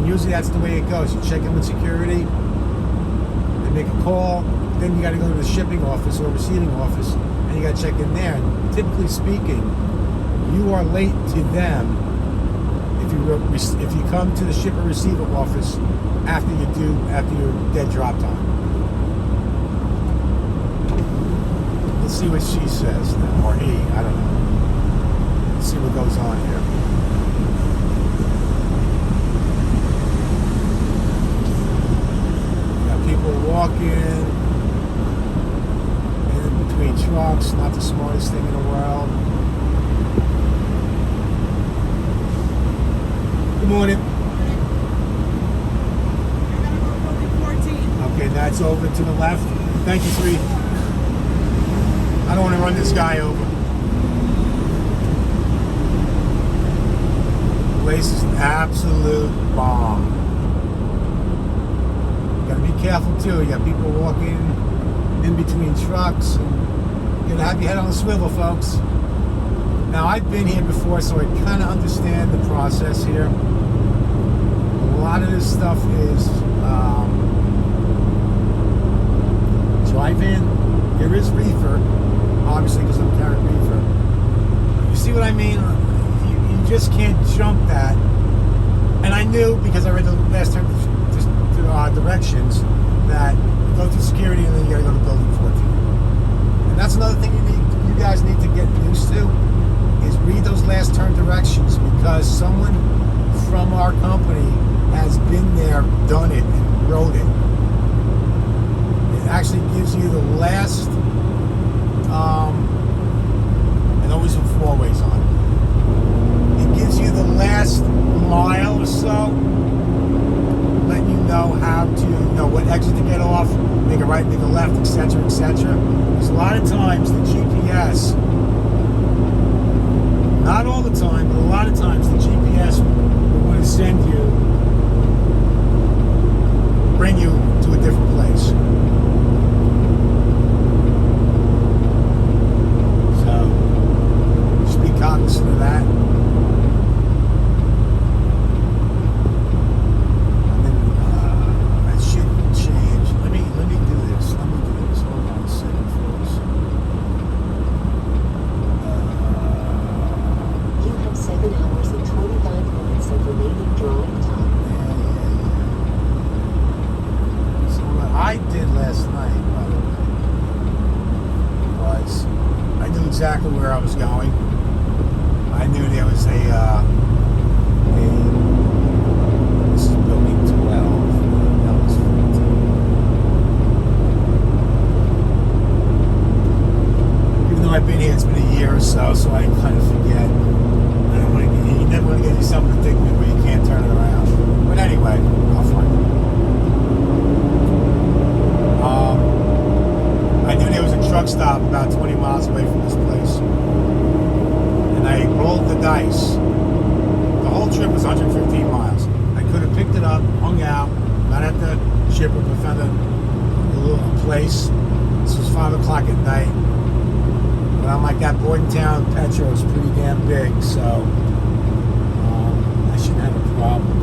And usually that's the way it goes. You check in with security, they make a call, then you got to go to the shipping office or receiving office, and you got to check in there. And typically speaking, you are late to them if you come to the ship or receiver office after your dead drop time. Let's see what she says now, or he, I don't know. Let's see what goes on here. People walking in between trucks, not the smartest thing in the world. Good morning. Okay, that's over to the left. Thank you, sweetie. I don't want to run this guy over. The place is an absolute bomb. Gotta be careful too. You got people walking in between trucks, and you gotta have your head on the swivel, folks. Now, I've been here before, so I kind of understand the process here. A lot of this stuff is drive-in. There is reefer, obviously, because I'm carrying reefer. You see what I mean? You just can't jump that. And I knew, because I read the last term directions, that you go through security and then you gotta go to building 14. And that's another thing you guys need to get used to, is read those last turn directions, because someone from our company has been there, done it, and wrote it. It actually gives you the last, and always with 4 ways on it. It gives you the last mile or so, letting you know how to, what exit to get off, make a right, make a left, etc., etc. Because a lot of times the GPS, not all the time, but a lot of times the GPS will want to send you, bring you to a different place. So, just be cognizant of that. Exactly where I was going. I knew there was this is building 12. That was 14. Even though I've been here, it's been a year or so, so I kind of forget. I don't want to you never want to get yourself in a predicament where you can't turn it around. But anyway, I'll find it. I knew there was a truck stop about 20 miles away from this place. And I rolled the dice. The whole trip was 115 miles. I could have picked it up, hung out, not at the shipper, but found a little place. This was 5 o'clock at night. But I'm like, that Bordentown Petro is pretty damn big, so I shouldn't have a problem.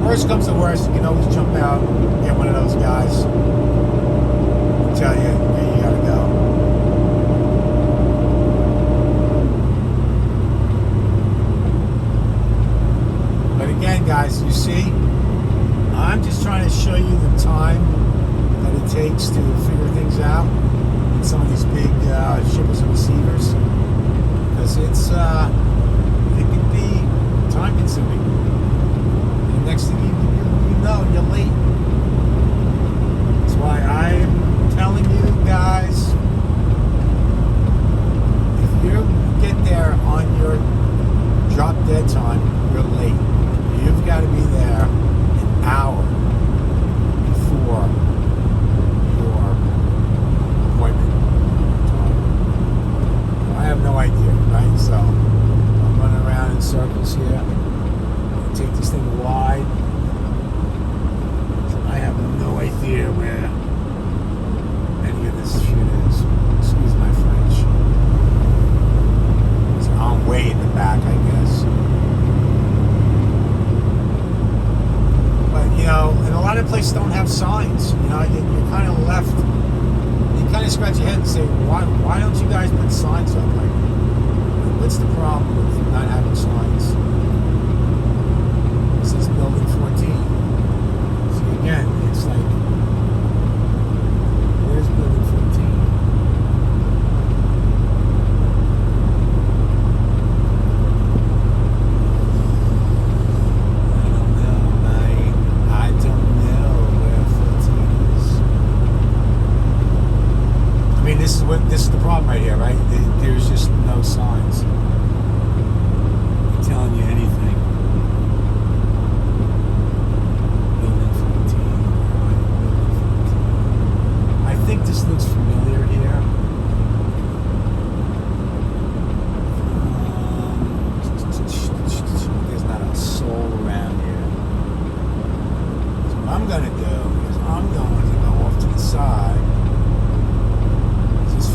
Worst comes to worst, you can always jump out and get one of those guys to tell you where you gotta go. But again, guys, you see, I'm just trying to show you the time that it takes to figure things out in some of these big shippers and receivers, because it can be time consuming. Next thing you know, you're late. That's why I'm telling you guys, if you get there on your drop dead time, you're late. You've got to be there an signs up. Like, what's the problem with not having signs? This is building 14. See, again, it's like, where's building 14? This is the problem right here, right? There's just no signs telling you anything. Building 14. I think this looks familiar here. There's not a soul around here. So what I'm going to do is I'm going to go off to the side. 14.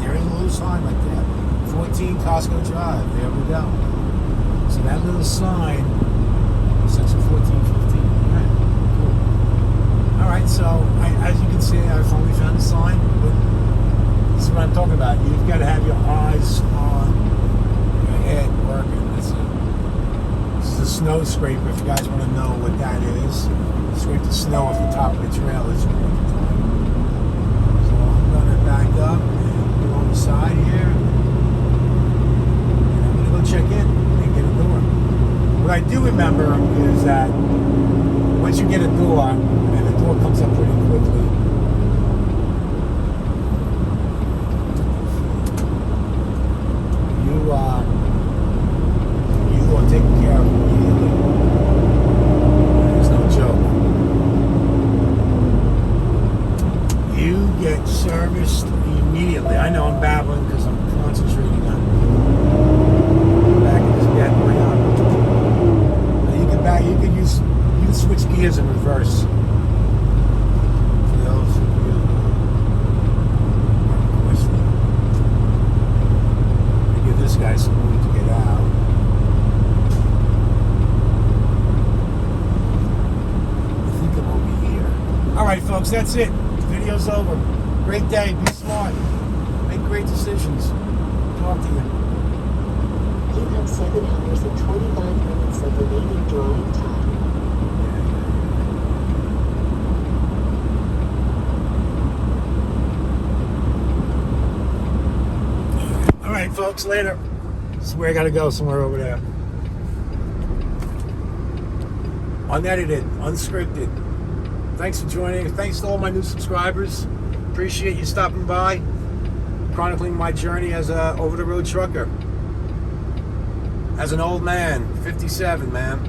There is a little sign right there. 14 Costco Drive. There we go. So that little sign, section 1415. Alright, cool. Alright, so as you can see, I finally found a sign. But this is what I'm talking about. You've got to have your eyes on your head working. That's it. This is a snow scraper. If you guys want to know what that is, scrape the snow off the top of the trail. So I'm going to back up. On the side here, and I'm gonna go check in and get a door. What I do remember is that once you get a door, and the door comes up pretty quickly, you are taken care of immediately. There's no joke. You get serviced immediately. I know I'm babbling because I'm concentrating on back in this bad boy up. You can switch gears in reverse. For those of you questioning. Give this guy some room to get out. I think I'm over here. Alright folks, that's it. Video's over. Great day. Be smart. Make great decisions. Talk to you. You have 7 hours and 25 minutes of remaining drawing time. All right, folks. Later. This is where I got to go. Somewhere over there. Unedited. Unscripted. Thanks for joining. Thanks to all my new subscribers. Appreciate you stopping by, chronicling my journey as a over-the-road trucker. As an old man, 57, man.